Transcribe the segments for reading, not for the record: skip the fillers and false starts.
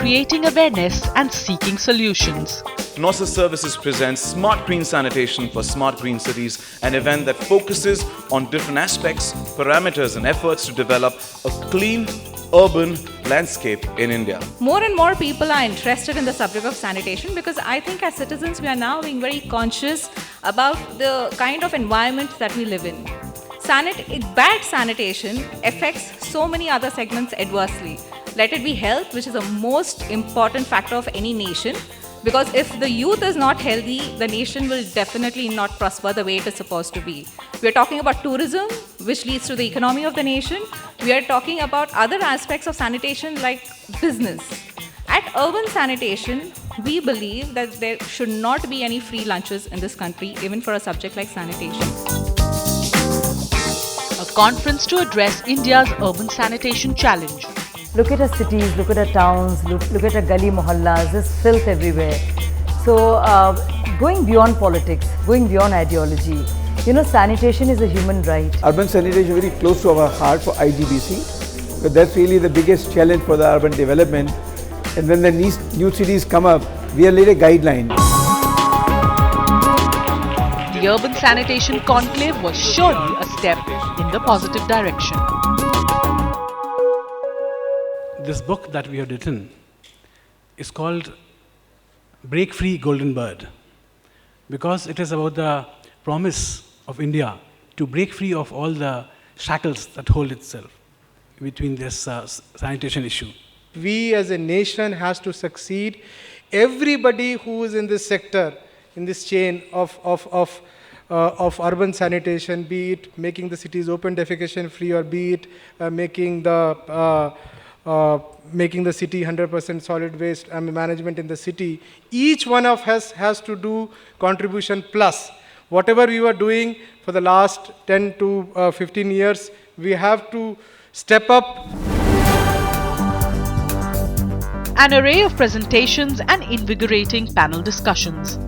Creating awareness and seeking solutions. NIUA Services presents Smart Green Sanitation for Smart Green Cities, an event that focuses on different aspects, parameters and efforts to develop a clean, urban landscape in India. More and more people are interested in the subject of sanitation because I think as citizens we are now being very conscious about the kind of environment that we live in. Bad sanitation affects so many other segments adversely. Let it be health, which is the most important factor of any nation. Because if the youth is not healthy, the nation will definitely not prosper the way it is supposed to be. We are talking about tourism, which leads to the economy of the nation. We are talking about other aspects of sanitation like business. At urban sanitation, we believe that there should not be any free lunches in this country, even for a subject like sanitation. A conference to address India's urban sanitation challenge. Look at our cities, look at our towns, look at our gully mohallas, there's filth everywhere. So going beyond politics, going beyond ideology, sanitation is a human right. Urban sanitation is very close to our heart for IGBC, but that's really the biggest challenge for the urban development. And when the new cities come up, we are laid a guideline. The Urban Sanitation Conclave was surely a step in the positive direction. This book that we have written is called Break Free Golden Bird, because it is about the promise of India to break free of all the shackles that hold itself between this sanitation issue. We as a nation has to succeed. Everybody who is in this sector, in this chain of urban sanitation, be it making the cities open defecation free or be it making the city 100% solid waste management in the city, each one of us has to do contribution plus. Whatever we were doing for the last 10 to 15 years, we have to step up. An array of presentations and invigorating panel discussions.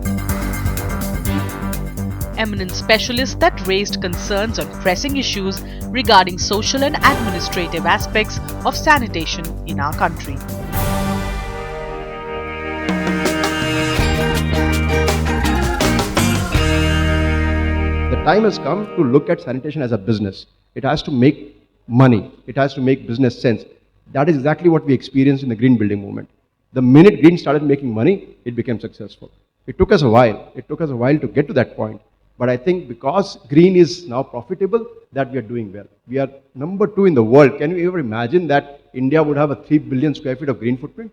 Eminent specialists that raised concerns on pressing issues regarding social and administrative aspects of sanitation in our country. The time has come to look at sanitation as a business. It has to make money. It has to make business sense. That is exactly what we experienced in the green building movement. The minute green started making money, it became successful. It took us a while. It took us a while to get to that point. But I think because green is now profitable, that we are doing well. We are number 2 in the world. Can you ever imagine that India would have a 3 billion square feet of green footprint?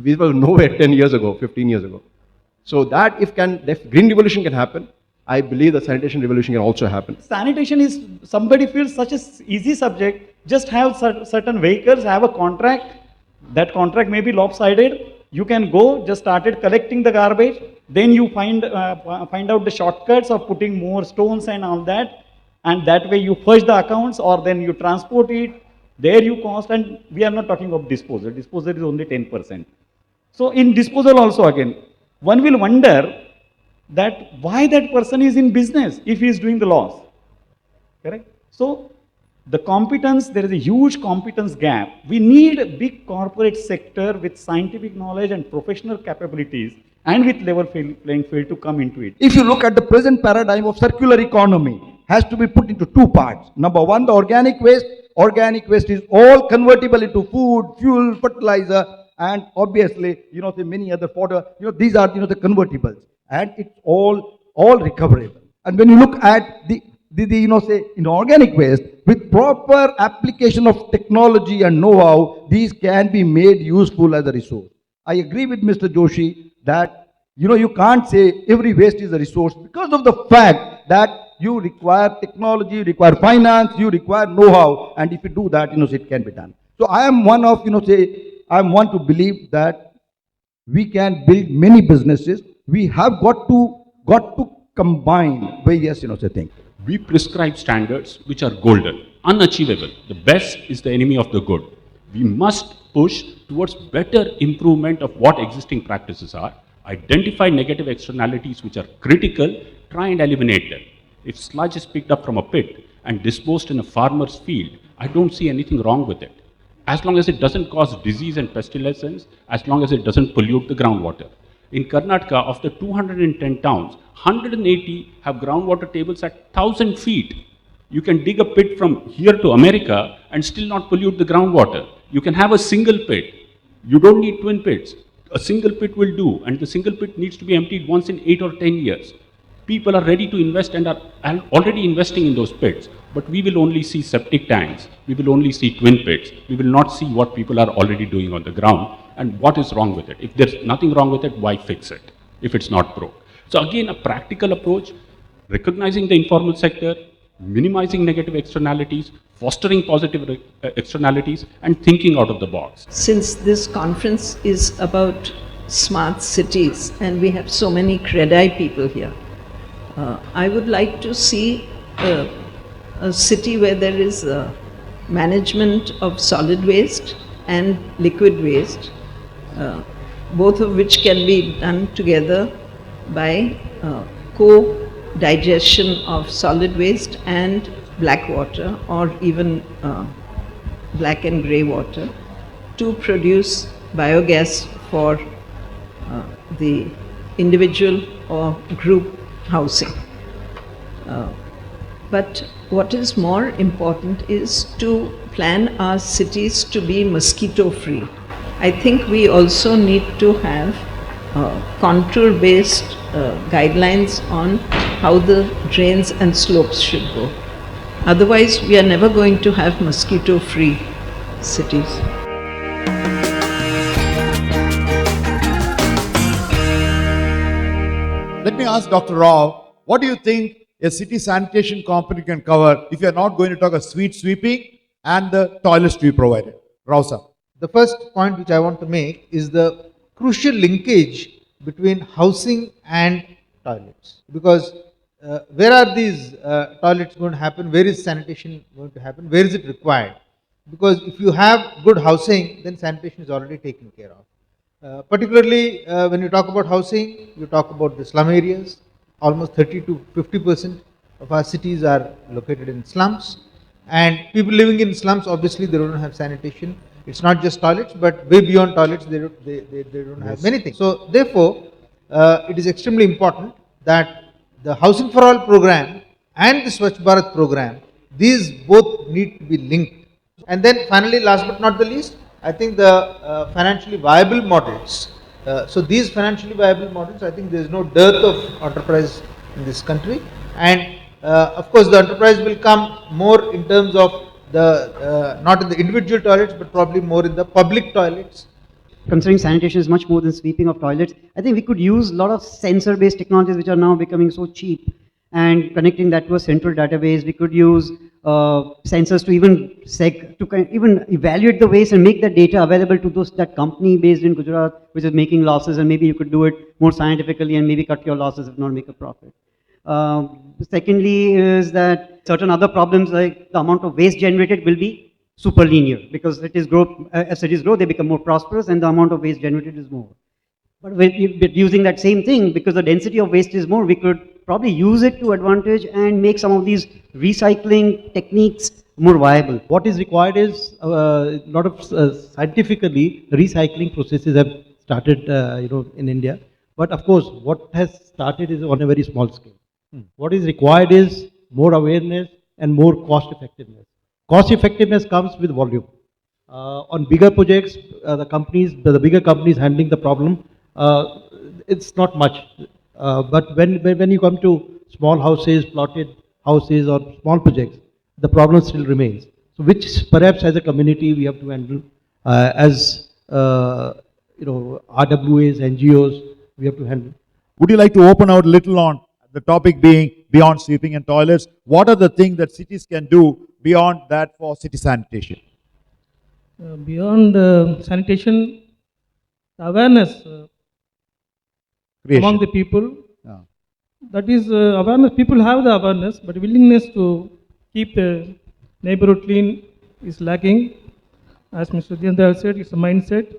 We were nowhere 10 years ago, 15 years ago. So that if green revolution can happen, I believe the sanitation revolution can also happen. Sanitation is, somebody feels such an easy subject, just have certain vehicles, have a contract. That contract may be lopsided. You can go, just started collecting the garbage. Then you find out the shortcuts of putting more stones and all that. And that way you fudge the accounts or then you transport it. There you cost, and we are not talking of disposal. Disposal is only 10%. So in disposal also again, one will wonder that why that person is in business if he is doing the loss. Correct? So the competence, there is a huge competence gap. We need a big corporate sector with scientific knowledge and professional capabilities and with level playing field to come into it. If you look at the present paradigm of circular economy, has to be put into 2 parts. Number 1, the organic waste. Organic waste is all convertible into food, fuel, fertilizer, and obviously, the many other fodder. These are, the convertibles, and it's all recoverable. And when you look at the inorganic waste, with proper application of technology and know-how, these can be made useful as a resource. I agree with Mr. Joshi that, you can't say every waste is a resource because of the fact that you require technology, you require finance, you require know-how, and if you do that, it can be done. So I am one of, I want to believe that we can build many businesses. We have got to combine various, things. We prescribe standards which are golden, unachievable. The best is the enemy of the good. We must push towards better improvement of what existing practices are, identify negative externalities which are critical, try and eliminate them. If sludge is picked up from a pit and disposed in a farmer's field, I don't see anything wrong with it. As long as it doesn't cause disease and pestilence, as long as it doesn't pollute the groundwater. In Karnataka, of the 210 towns, 180 have groundwater tables at 1,000 feet. You can dig a pit from here to America and still not pollute the groundwater. You can have a single pit. You don't need twin pits. A single pit will do, and the single pit needs to be emptied once in 8 or 10 years. People are ready to invest and are already investing in those pits, but we will only see septic tanks, we will only see twin pits, we will not see what people are already doing on the ground and what is wrong with it. If there's nothing wrong with it, why fix it if it's not broke? So again, a practical approach, recognizing the informal sector, minimizing negative externalities, fostering positive externalities, and thinking out of the box. Since this conference is about smart cities and we have so many CREDAI people here, I would like to see a city where there is a management of solid waste and liquid waste, both of which can be done together by co-digestion of solid waste and black water or even black and grey water to produce biogas for the individual or group housing. But what is more important is to plan our cities to be mosquito free. I think we also need to have contour based guidelines on how the drains and slopes should go. Otherwise, we are never going to have mosquito free cities. Let me ask Dr. Rao, what do you think a city sanitation company can cover if you are not going to talk a street sweeping and the toilets to be provided? Rao sir. The first point which I want to make is the crucial linkage between housing and toilets. Because where are these toilets going to happen? Where is sanitation going to happen? Where is it required? Because if you have good housing, then sanitation is already taken care of. Particularly when you talk about housing, you talk about the slum areas. Almost 30 to 50% of our cities are located in slums. And people living in slums, obviously they don't have sanitation. It's not just toilets, but way beyond toilets, they don't have many things. So therefore, it is extremely important that the Housing for All program and the Swachh Bharat program, these both need to be linked. And then finally, last but not the least, I think the financially viable models. So these financially viable models, I think there is no dearth of enterprise in this country. And of course, the enterprise will come more in terms of the not in the individual toilets, but probably more in the public toilets. Considering sanitation is much more than sweeping of toilets, I think we could use a lot of sensor-based technologies which are now becoming so cheap, and connecting that to a central database. We could use sensors to even evaluate the waste and make that data available to that company based in Gujarat which is making losses, and maybe you could do it more scientifically and maybe cut your losses if not make a profit. Secondly is that certain other problems like the amount of waste generated will be super linear, because as cities grow they become more prosperous and the amount of waste generated is more. But using that same thing, because the density of waste is more, we could probably use it to advantage and make some of these recycling techniques more viable. What is required is a lot of scientifically recycling processes have started in India. But of course, what has started is on a very small scale. What is required is more awareness and more cost effectiveness. Cost effectiveness comes with volume. On bigger projects, the bigger companies handling the problem, it's not much. But when you come to small houses, plotted houses or small projects, the problem still remains. So which perhaps as a community we have to handle as RWAs, NGOs, we have to handle. Would you like to open out a little on the topic being beyond sweeping and toilets? What are the things that cities can do beyond that for city sanitation? beyond sanitation, awareness among the people. Yeah. That is awareness. People have the awareness, but willingness to keep the neighborhood clean is lacking. As Mr. Diyandayal said, it's a mindset.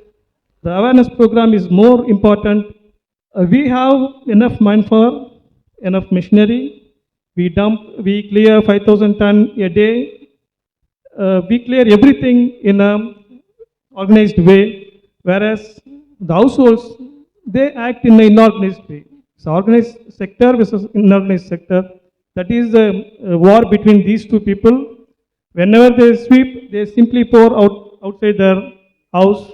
The awareness program is more important. We have enough manpower, enough machinery. We clear 5,000 ton a day. We clear everything in a organized way, whereas the households, they act in an inorganized way. So organized sector versus inorganized sector, that is the war between these two people. Whenever they sweep, they simply pour outside their house.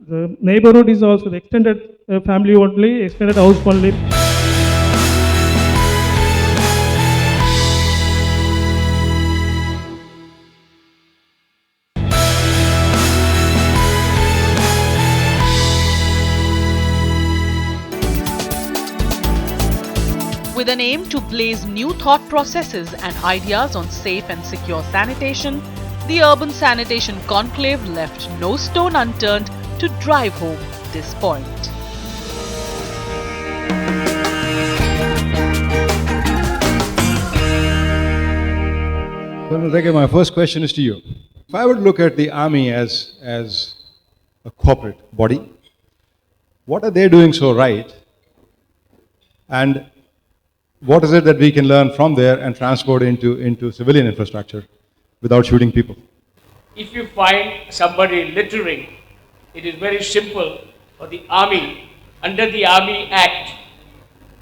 The neighborhood is also the extended family only, extended house only. With an aim to blaze new thought processes and ideas on safe and secure sanitation, the Urban Sanitation Conclave left no stone unturned to drive home this point. Well, Rege, my first question is to you. If I would look at the army as a corporate body, what are they doing so right? And what is it that we can learn from there and transport into civilian infrastructure without shooting people? If you find somebody littering, it is very simple for the army, under the Army Act,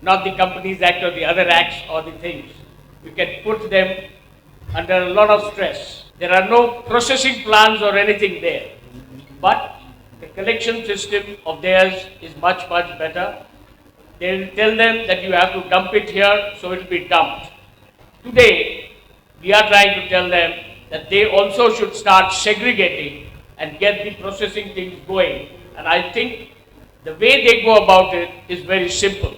not the Companies Act or the other acts or the things, you can put them under a lot of stress. There are no processing plants or anything there, but the collection system of theirs is much, much better. They will tell them that you have to dump it here, so it will be dumped. Today, we are trying to tell them that they also should start segregating and get the processing things going. And I think the way they go about it is very simple.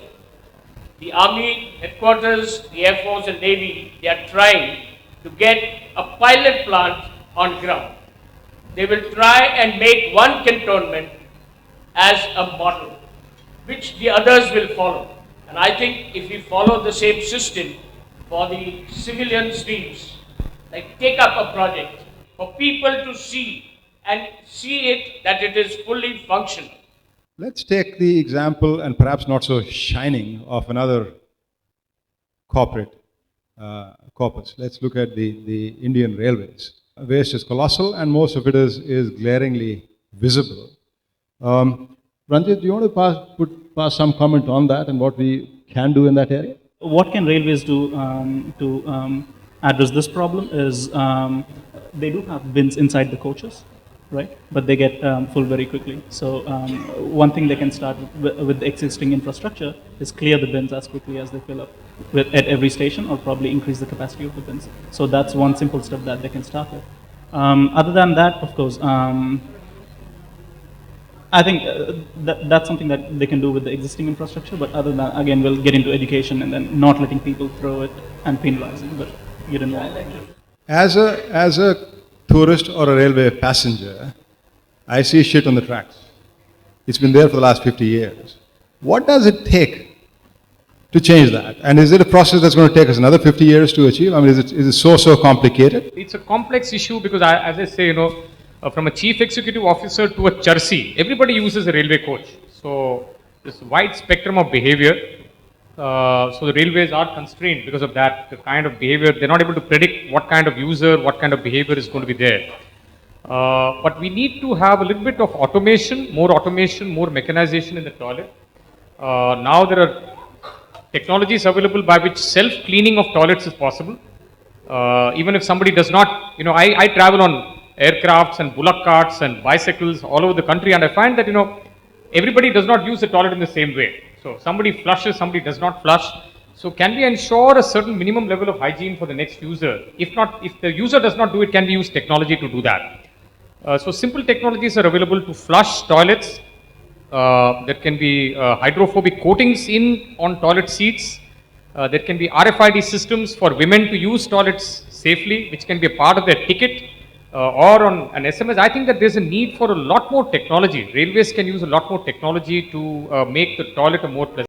The Army headquarters, the Air Force and Navy, they are trying to get a pilot plant on ground. They will try and make one cantonment as a model, which the others will follow. And I think if we follow the same system for the civilian streams, like take up a project for people to see and see it that it is fully functional. Let's take the example, and perhaps not so shining, of another corporate corpus. Let's look at the Indian Railways. Waste is colossal and most of it is glaringly visible. Ranjit, do you want to pass some comment on that and what we can do in that area? What can railways do to address this problem is they do have bins inside the coaches, right? But they get full very quickly. So one thing they can start with the existing infrastructure is clear the bins as quickly as they fill up at every station, or probably increase the capacity of the bins. So that's one simple step that they can start with. Other than that, of course, I think that's something that they can do with the existing infrastructure, but other than, again, we'll get into education and then not letting people throw it and penalizing, but you didn't want that. As a tourist or a railway passenger, I see shit on the tracks. It's been there for the last 50 years. What does it take to change that? And is it a process that's going to take us another 50 years to achieve? I mean, is it so complicated? It's a complex issue because, as I say, from a chief executive officer to a charsi, everybody uses a railway coach. So this wide spectrum of behavior. So the railways are constrained because of that, the kind of behavior. They're not able to predict what kind of user, what kind of behavior is going to be there. But we need to have a little bit of automation, more mechanization in the toilet. Now there are technologies available by which self-cleaning of toilets is possible. Even if somebody does not, I travel on aircrafts and bullock carts and bicycles all over the country, and I find that, everybody does not use the toilet in the same way. So somebody flushes, somebody does not flush. So can we ensure a certain minimum level of hygiene for the next user? If the user does not do it, can we use technology to do that? So simple technologies are available to flush toilets. There can be hydrophobic coatings on toilet seats. There can be RFID systems for women to use toilets safely, which can be a part of their ticket. or on an SMS, I think that there's a need for a lot more technology. Railways can use a lot more technology to make the toilet a more pleasant